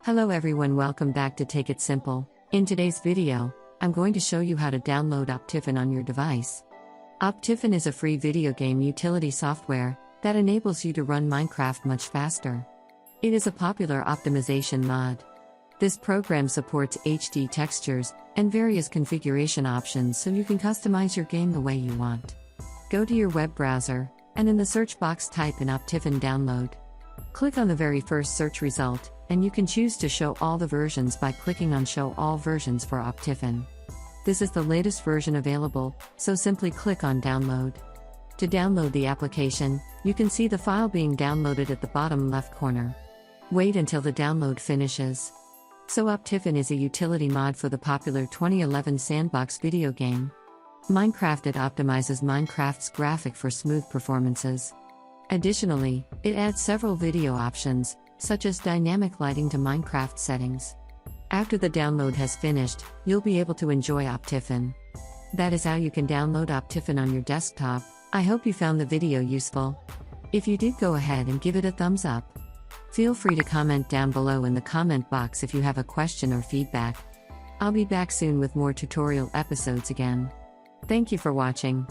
Hello everyone, welcome back to Take It Simple. In today's video, I'm going to show you how to download Optifine on your device. Optifine is a free video game utility software that enables you to run Minecraft much faster. It is a popular optimization mod. This program supports HD textures and various configuration options so you can customize your game the way you want. Go to your web browser, and in the search box type in Optifine download. Click on the very first search result, and you can choose to show all the versions by clicking on Show All Versions for Optifine. This is the latest version available, so simply click on Download. To download the application, you can see the file being downloaded at the bottom left corner. Wait until the download finishes. So Optifine is a utility mod for the popular 2011 sandbox video game. Minecraft. It optimizes Minecraft's graphic for smooth performances. Additionally, it adds several video options, such as dynamic lighting to Minecraft settings. After the download has finished, you'll be able to enjoy Optifine. That is how you can download Optifine on your desktop. I hope you found the video useful. If you did, go ahead and give it a thumbs up. Feel free to comment down below in the comment box if you have a question or feedback. I'll be back soon with more tutorial episodes again. Thank you for watching.